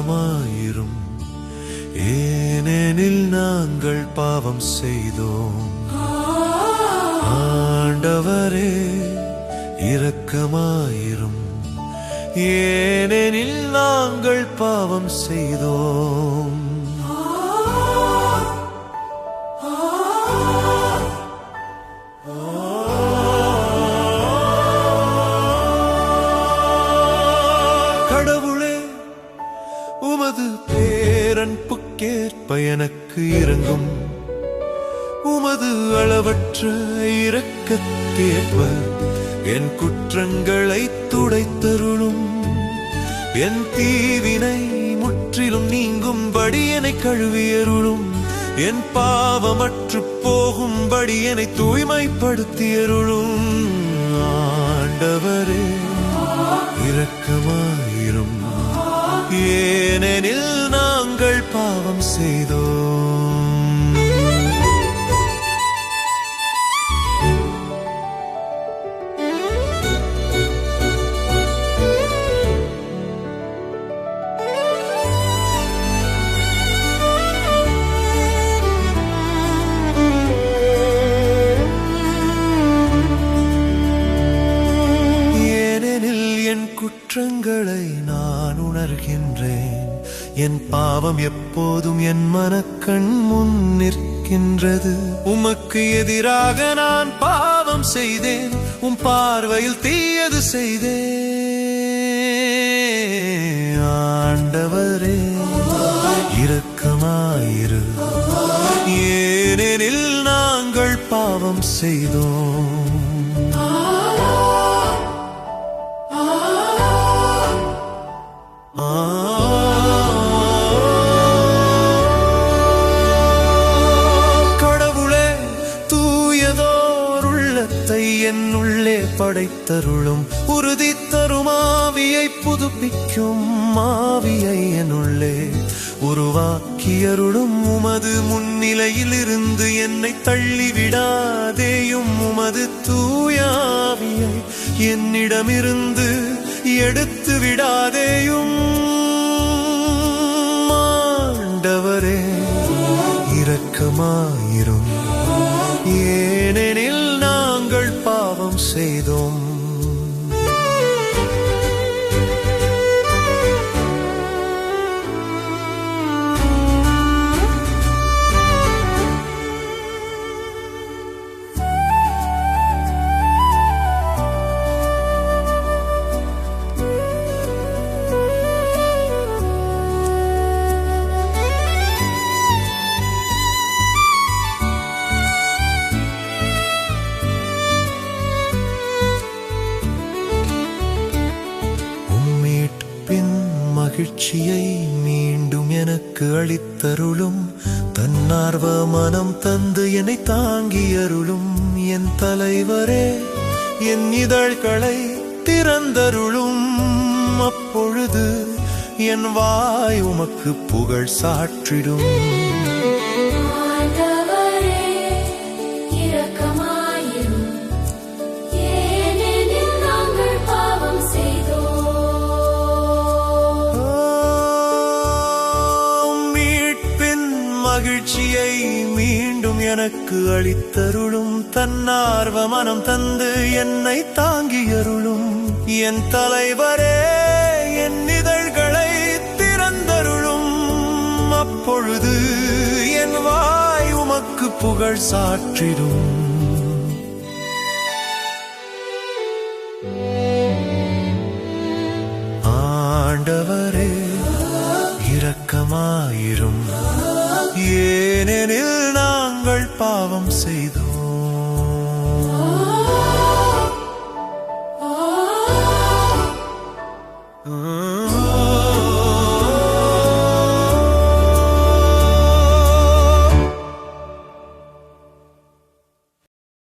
இரக்கமாயிரும். ஏனெனில் நாங்கள் பாவம் செய்தோம். ஆண்டவரே இரக்கமாயிரும். ஏனெனில் நாங்கள் பாவம் செய்தோம். கடவுளே, உமது பேரன்புக்கேற்ப எனக்கு இரங்கும். உமது அளவற்ற இரக்கத்தேற்ப என் குற்றங்களை துடைத்தருளும். என் தீவினை முற்றிலும் நீங்கும்படி என்னை கழுவியருளும். என் பாவமற்று போகும்படி என்னை தூய்மைப்படுத்தியருளும். ஆண்டவரே இரக்கமாயிரும். ஏனெனில் நாங்கள் பாவம் செய்தோம். குற்றங்களை நான் உணர்கின்றேன். என் பாவம் எப்போதும் என் மனக்கண் முன் நிற்கின்றது. உமக்கு எதிராக நான் பாவம் செய்தேன். உம் பார்வையில் தீயது செய்தேன். ஆண்டவரே இரக்கமாயிரு. ஏனெனில் நாங்கள் பாவம் செய்தோம். கடவுளே, தூயதோருள்ளத்தை என்னுள்ளே படைத்தருளும். உறுதி தரும் ஆவியை புதுப்பிக்கும் ஆவியை என்னுள்ளே உருவாக்கியருளும். உமது முன்னிலையில் இருந்து என்னை தள்ளிவிடாதேயும். உமது தூய ஆவியை என்னிடமிருந்து எடுத்து விடாதேயும். ஆண்டவரே இரக்கமாயிரும். ஏனெனில் நாங்கள் பாவம் செய்தோம். மகிழ்ச்சியை மீண்டும் எனக்கு அளித்தருளும். தன்னார்வ மனம் தந்து என்னை தாங்கியருளும். என் தலைவரே, என் இதழ்களை திறந்தருளும். அப்பொழுது என் வாய் உமக்கு புகழ் சாற்றிடும். மகிழ்ச்சியை மீண்டும் எனக்கு அளித்தருளும். தன்னார்வ மனம் தந்து என்னை தாங்கியருளும். என் தலைவரே, என் இதழ்களை திறந்தருளும். அப்பொழுது என் வாய் உமக்கு புகழ் சாற்றிடும். ஆண்டவரே இரக்கமாயிரும். ஏனெனில் நாங்கள் பாவம் செய்தோம்.